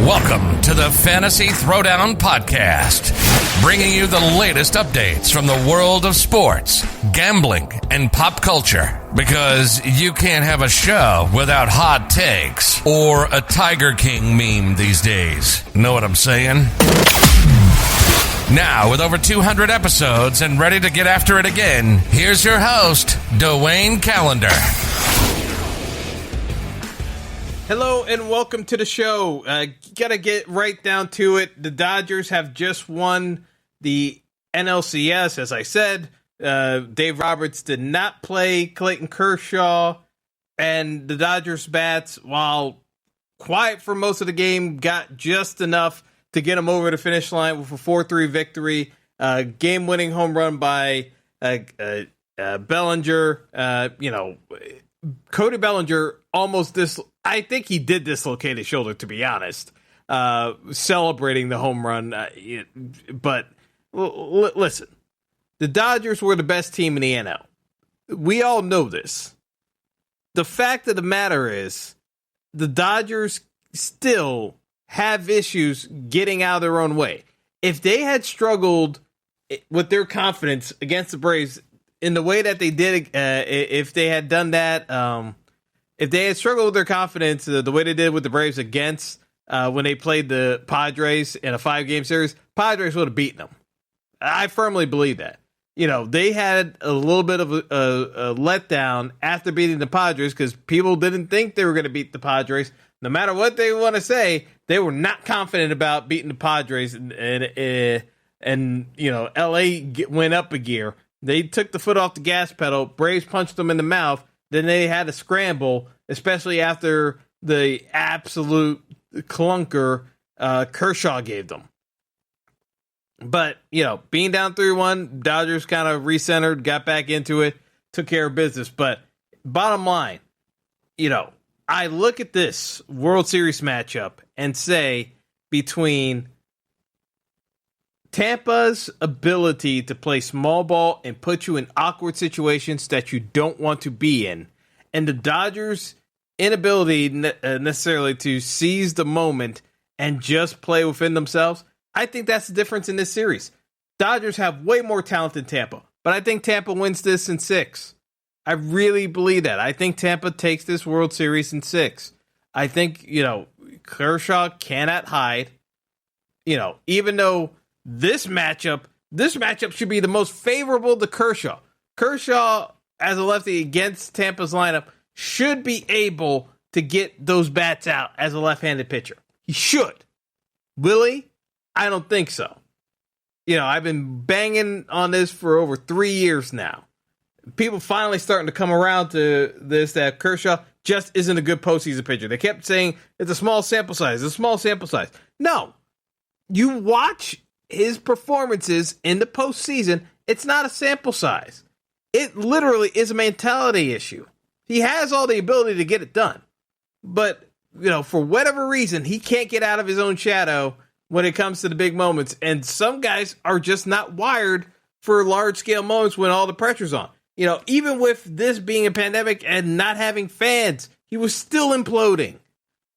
Welcome to the Fantasy Throwdown Podcast, bringing you the latest updates from the world of sports, gambling, and pop culture. Because you can't have a show without hot takes or a Tiger King meme these days. Know what I'm saying? Now, with over 200 episodes and ready to get after it again, here's your host, Dwayne Callender. Hello and welcome to the show. Gotta get right down to it. The Dodgers have just won the NLCS, as I said. Dave Roberts did not play Clayton Kershaw, and the Dodgers bats, while quiet for most of the game, got just enough to get them over the finish line with a 4-3 victory. Game-winning home run by Bellinger. Cody Bellinger almost I think he did dislocate his shoulder, to be honest, celebrating the home run. But listen, the Dodgers were the best team in the NL. We all know this. The fact of the matter is the Dodgers still have issues getting out of their own way. If they had struggled with their confidence against the Braves in the way that they did, if they had done that, if they had struggled with their confidence the way they did with the Braves against when they played the Padres in a 5-game series, Padres would have beaten them. I firmly believe that. You know, they had a little bit of a letdown after beating the Padres because people didn't think they were going to beat the Padres. No matter what they want to say, they were not confident about beating the Padres, and you know, LA went up a gear. They took the foot off the gas pedal. Braves punched them in the mouth. Then they had to scramble, especially after the absolute clunker Kershaw gave them. But, you know, being down 3-1, Dodgers kind of recentered, got back into it, took care of business. But bottom line, you know, I look at this World Series matchup and say between Tampa's ability to play small ball and put you in awkward situations that you don't want to be in, and the Dodgers' inability necessarily to seize the moment and just play within themselves, I think that's the difference in this series. Dodgers have way more talent than Tampa, but I think Tampa wins this in 6. I really believe that. I think Tampa takes this World Series in 6. I think, you know, Kershaw cannot hide. You know, even though this matchup should be the most favorable to Kershaw. Kershaw, as a lefty against Tampa's lineup, should be able to get those bats out as a left-handed pitcher. He should. Will he? I don't think so. You know, I've been banging on this for over 3 years now. People finally starting to come around to this, that Kershaw just isn't a good postseason pitcher. They kept saying it's a small sample size. No. You watch his performances in the postseason, it's not a sample size. It literally is a mentality issue. He has all the ability to get it done. But, you know, for whatever reason, he can't get out of his own shadow when it comes to the big moments. And some guys are just not wired for large-scale moments when all the pressure's on. You know, even with this being a pandemic and not having fans, he was still imploding.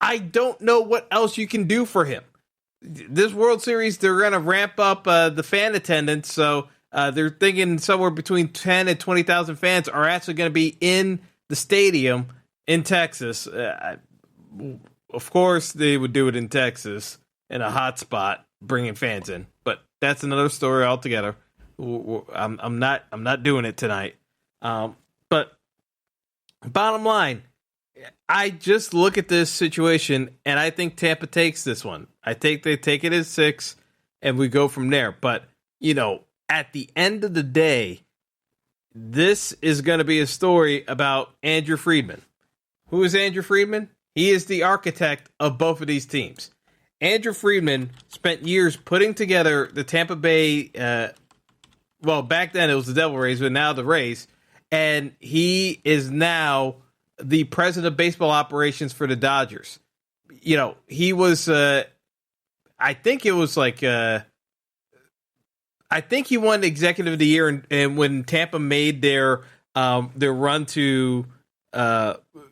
I don't know what else you can do for him. This World Series, they're going to ramp up the fan attendance, so they're thinking somewhere between 10 and 20,000 fans are actually going to be in the stadium in Texas. Of course, they would do it in Texas in a hot spot, bringing fans in, but that's another story altogether. I'm not doing it tonight. But bottom line, I just look at this situation, and I think Tampa takes this one. I think they take it as 6, and we go from there. But, you know, at the end of the day, this is going to be a story about Andrew Friedman. Who is Andrew Friedman? He is the architect of both of these teams. Andrew Friedman spent years putting together the Tampa Bay, well, back then it was the Devil Rays, but now the Rays, and he is now the president of baseball operations for the Dodgers. You know, he was, I think it was like, I think he won Executive of the Year, and when Tampa made their run to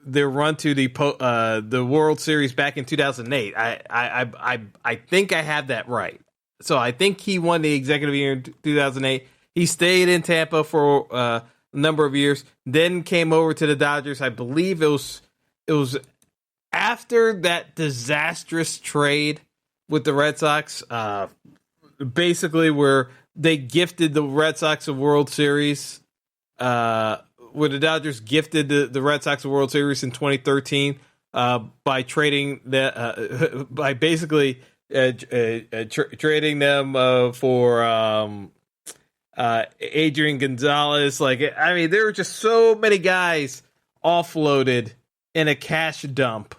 their run to the World Series back in 2008. I think I have that right. So I think he won the executive year in 2008. He stayed in Tampa for a number of years, then came over to the Dodgers. I believe it was after that disastrous trade with the Red Sox, basically where they gifted the Red Sox a World Series, where the Dodgers gifted the Red Sox a World Series in 2013 by trading by basically trading them for Adrian Gonzalez. There were just so many guys offloaded in a cash dump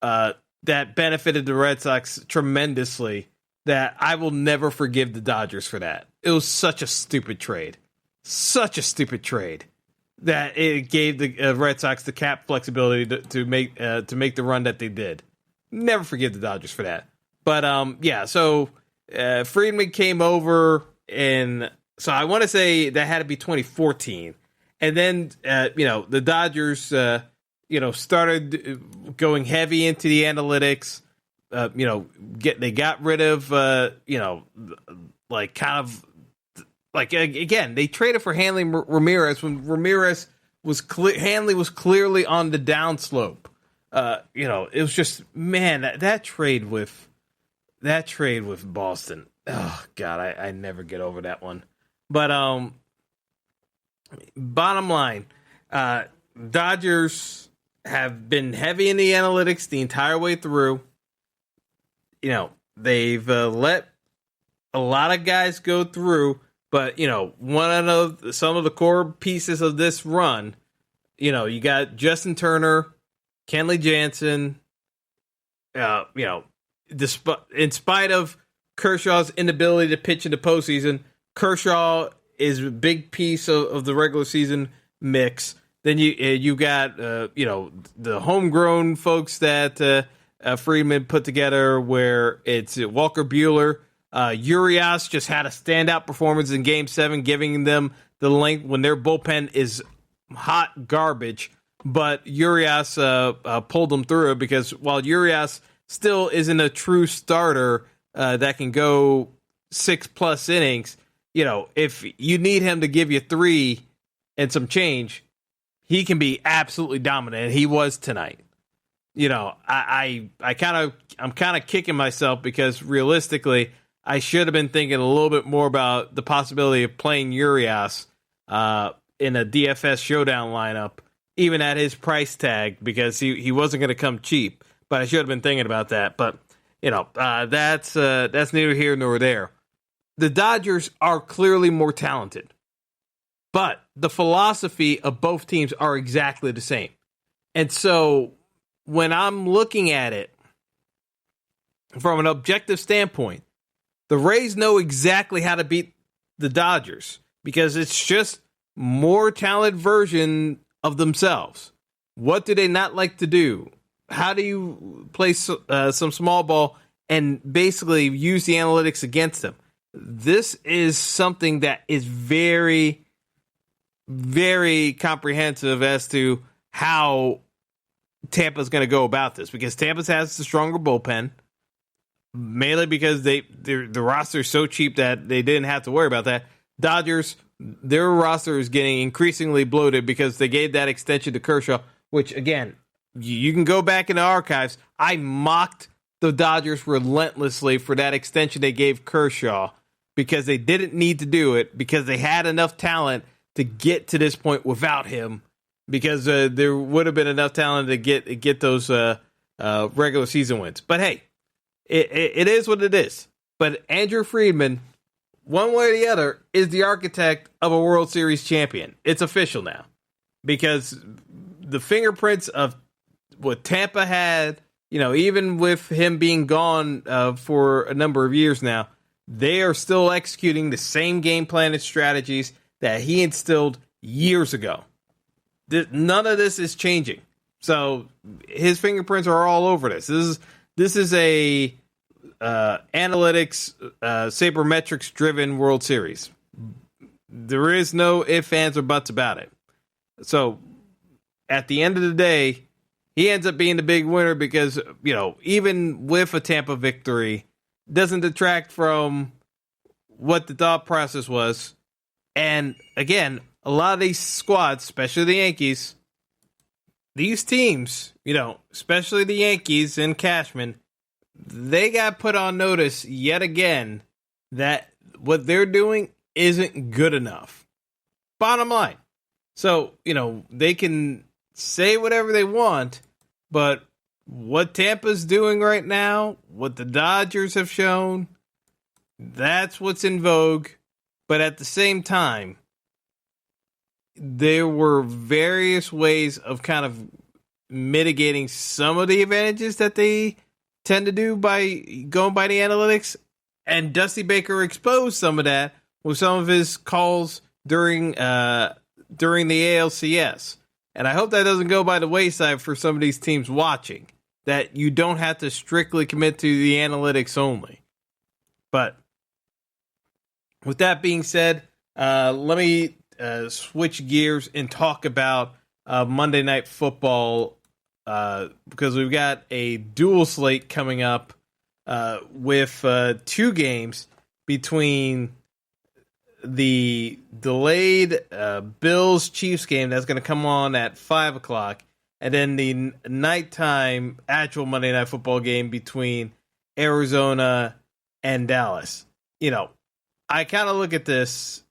that benefited the Red Sox tremendously, that I will never forgive the Dodgers for that. It was such a stupid trade. Such a stupid trade that it gave the Red Sox the cap flexibility to make the run that they did. Never forgive the Dodgers for that. But so Friedman came over, and so I want to say that had to be 2014. And then the Dodgers started going heavy into the analytics. They got rid of again, they traded for Hanley Ramirez when Hanley was clearly on the downslope. It was just, man, that trade with Boston. Oh God, I never get over that one. But bottom line, Dodgers have been heavy in the analytics the entire way through. They've let a lot of guys go through, but some of the core pieces of this run, you got Justin Turner, Kenley Jansen. In spite of Kershaw's inability to pitch in the postseason, Kershaw is a big piece of the regular season mix. Then you got the homegrown folks that Friedman put together, where it's Walker Buehler. Urias just had a standout performance in Game 7, giving them the length when their bullpen is hot garbage. But Urias pulled them through it, because while Urias still isn't a true starter that can go 6+ innings, if you need him to give you 3 and some change, he can be absolutely dominant, and he was tonight. I'm kind of kicking myself, because realistically, I should have been thinking a little bit more about the possibility of playing Urias in a DFS showdown lineup, even at his price tag, because he wasn't going to come cheap. But I should have been thinking about that. But that's neither here nor there. The Dodgers are clearly more talented, but the philosophy of both teams are exactly the same. And so when I'm looking at it from an objective standpoint, the Rays know exactly how to beat the Dodgers, because it's just more talented version of themselves. What do they not like to do? How do you play some small ball and basically use the analytics against them? This is something that is very, very comprehensive as to how Tampa's going to go about this, because Tampa has the stronger bullpen, mainly because the roster is so cheap that they didn't have to worry about that. Dodgers, their roster is getting increasingly bloated because they gave that extension to Kershaw, which, again, you can go back in the archives. I mocked the Dodgers relentlessly for that extension they gave Kershaw, because they didn't need to do it, because they had enough talent to get to this point without him, because there would have been enough talent to get those regular season wins. But hey, it is what it is. But Andrew Friedman, one way or the other, is the architect of a World Series champion. It's official now, because the fingerprints of what Tampa had, even with him being gone for a number of years now, they are still executing the same game plan and strategies that he instilled years ago. None of this is changing. So his fingerprints are all over this. This is a analytics, sabermetrics driven World Series. There is no ifs, ands, or buts about it. So at the end of the day, he ends up being the big winner because, even with a Tampa victory, doesn't detract from what the thought process was. And again, a lot of these squads, especially the Yankees, these teams, especially the Yankees and Cashman, they got put on notice yet again that what they're doing isn't good enough. Bottom line. So, they can say whatever they want, but what Tampa's doing right now, what the Dodgers have shown, that's what's in vogue. But at the same time, there were various ways of kind of mitigating some of the advantages that they tend to do by going by the analytics. And Dusty Baker exposed some of that with some of his calls during the ALCS. And I hope that doesn't go by the wayside for some of these teams watching, that you don't have to strictly commit to the analytics only. But with that being said, let me switch gears and talk about Monday Night Football because we've got a dual slate coming up with 2 games between the delayed Bills-Chiefs game that's going to come on at 5 o'clock, and then the nighttime actual Monday Night Football game between Arizona and Dallas. I kind of look at this,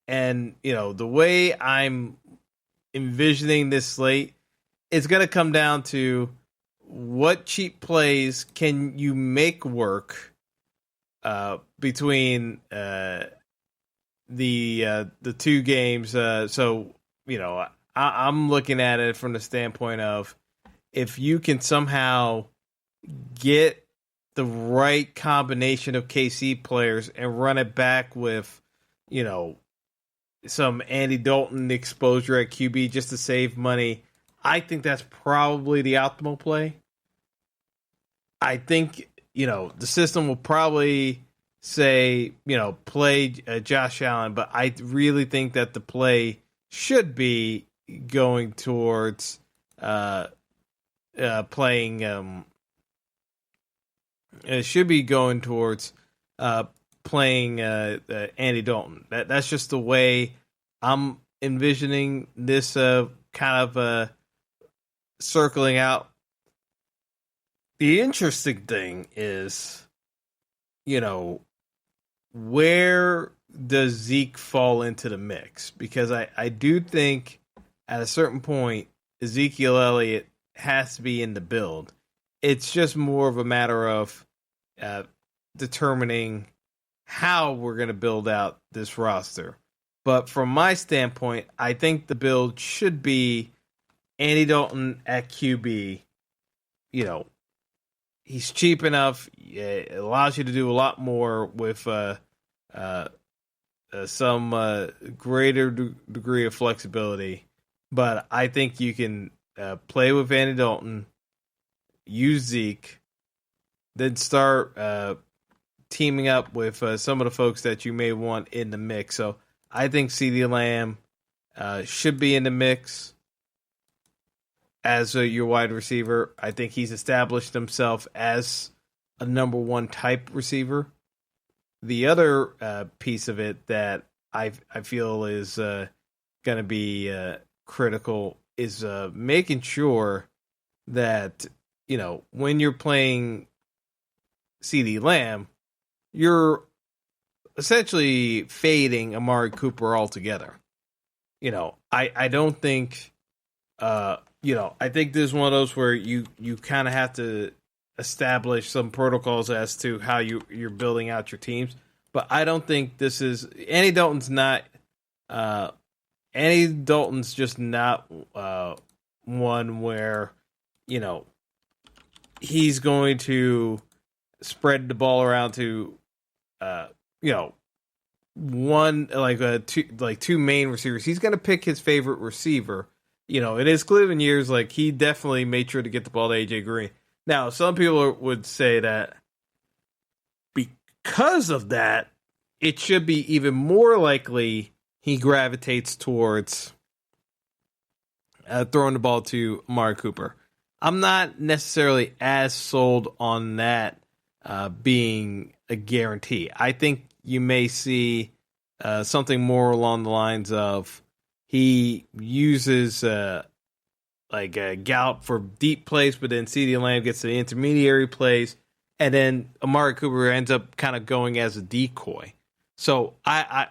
and, the way I'm envisioning this slate, it's going to come down to what cheap plays can you make work between the 2 games. I'm looking at it from the standpoint of if you can somehow get the right combination of KC players and run it back with, some Andy Dalton exposure at QB just to save money, I think that's probably the optimal play. I think, the system will probably say, play Josh Allen, but I really think that the play should be going towards playing. It should be going towards playing Andy Dalton. That's just the way I'm envisioning this kind of circling out. The interesting thing is, where does Zeke fall into the mix? Because I do think at a certain point, Ezekiel Elliott has to be in the build. It's just more of a matter of determining how we're going to build out this roster. But from my standpoint, I think the build should be Andy Dalton at QB. He's cheap enough. It allows you to do a lot more with some greater degree of flexibility. But I think you can play with Andy Dalton, use Zeke, then start teaming up with some of the folks that you may want in the mix. So I think CeeDee Lamb should be in the mix as your wide receiver. I think he's established himself as a number 1 type receiver. The other piece of it that I feel is going to be critical is making sure that, when you're playing CeeDee Lamb, you're essentially fading Amari Cooper altogether. I don't think, I think this is one of those where you kind of have to establish some protocols as to how you're building out your teams. But I don't think this is Andy Dalton's just not one where, he's going to spread the ball around to, two main receivers. He's going to pick his favorite receiver. In his Cleveland years, he definitely made sure to get the ball to AJ Green. Now, some people would say that because of that, it should be even more likely he gravitates towards throwing the ball to Amari Cooper. I'm not necessarily as sold on that being a guarantee. I think you may see something more along the lines of he uses Gallup for deep plays, but then CeeDee Lamb gets the intermediary plays, and then Amari Cooper ends up kind of going as a decoy. So I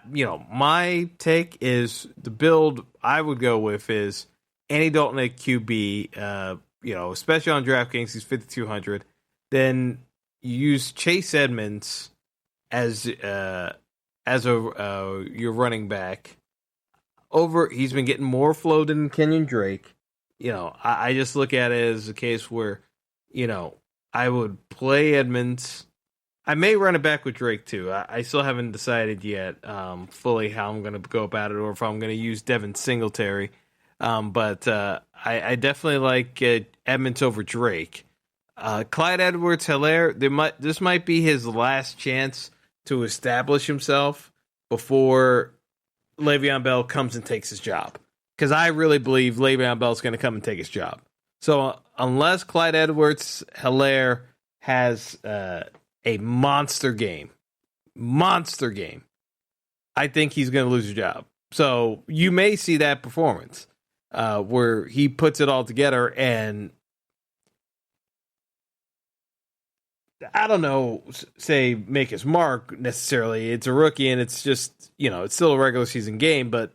my take is the build I would go with is Andy Dalton at QB, especially on DraftKings, he's 5,200. Then you use Chase Edmonds as your running back. He's been getting more flow than Kenyon Drake. I just look at it as a case where, I would play Edmonds. I may run it back with Drake too. I still haven't decided yet fully how I'm going to go about it, or if I'm going to use Devin Singletary. But I definitely like Edmonds over Drake. Clyde Edwards-Helaire, this might be his last chance to establish himself before Le'Veon Bell comes and takes his job. Because I really believe Le'Veon Bell is going to come and take his job. So unless Clyde Edwards-Helaire has a monster game, I think he's going to lose his job. So you may see that performance where he puts it all together, and I don't know, say make his mark necessarily. It's a rookie, and it's just, it's still a regular season game, but,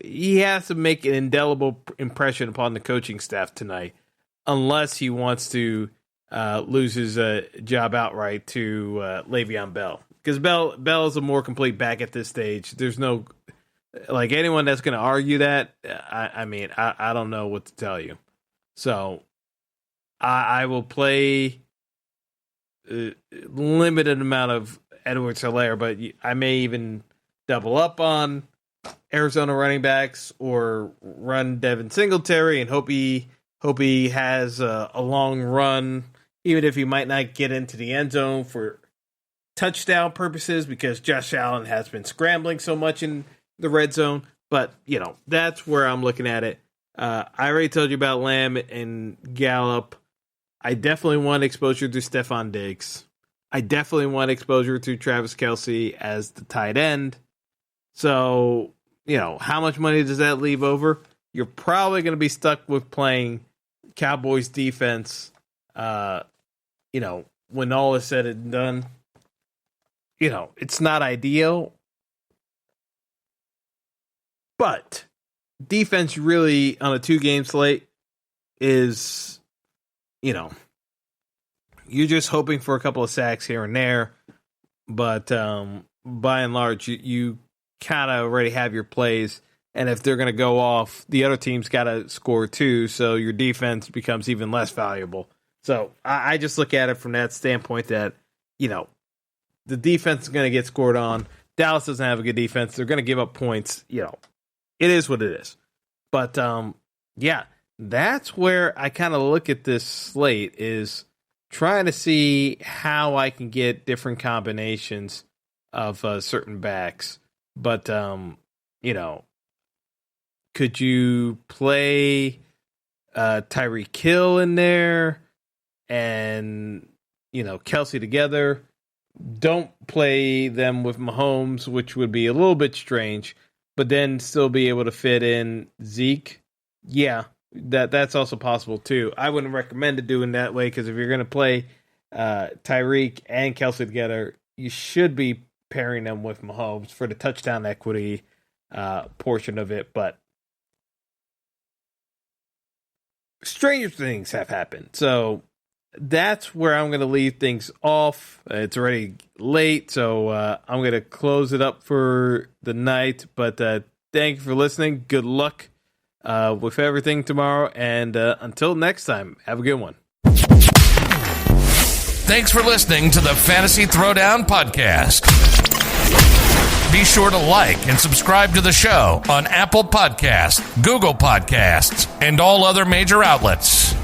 he has to make an indelible impression upon the coaching staff tonight, unless he wants to lose his job outright to Le'Veon Bell. Because Bell is a more complete back at this stage. There's no, anyone that's going to argue that, I don't know what to tell you. So I will play limited amount of Edwards-Helaire, but I may even double up on Arizona running backs or run Devin Singletary and hope he has a long run, even if he might not get into the end zone for touchdown purposes, because Josh Allen has been scrambling so much in the red zone. But, that's where I'm looking at it. I already told you about Lamb and Gallup. I definitely want exposure to Stephon Diggs. I definitely want exposure to Travis Kelce as the tight end. So, how much money does that leave over? You're probably going to be stuck with playing Cowboys defense, when all is said and done. It's not ideal, but defense really on a 2-game slate is, you're just hoping for a couple of sacks here and there, but by and large, you kind of already have your plays, and if they're going to go off, the other team's got to score too, so your defense becomes even less valuable. So I just look at it from that standpoint that, the defense is going to get scored on. Dallas doesn't have a good defense. They're going to give up points. It is what it is. But, that's where I kind of look at this slate, is trying to see how I can get different combinations of certain backs. But, could you play Tyreek Hill in there and, Kelce together? Don't play them with Mahomes, which would be a little bit strange, but then still be able to fit in Zeke. Yeah, that's also possible too. I wouldn't recommend it doing that way, because if you're going to play Tyreek and Kelce together, you should be pairing them with Mahomes for the touchdown equity portion of it. But stranger things have happened. So that's where I'm going to leave things off. It's already late, so I'm going to close it up for the night. But thank you for listening. Good luck with everything tomorrow. And until next time, have a good one. Thanks for listening to the Fantasy Throwdown Podcast. Be sure to like and subscribe to the show on Apple Podcasts, Google Podcasts, and all other major outlets.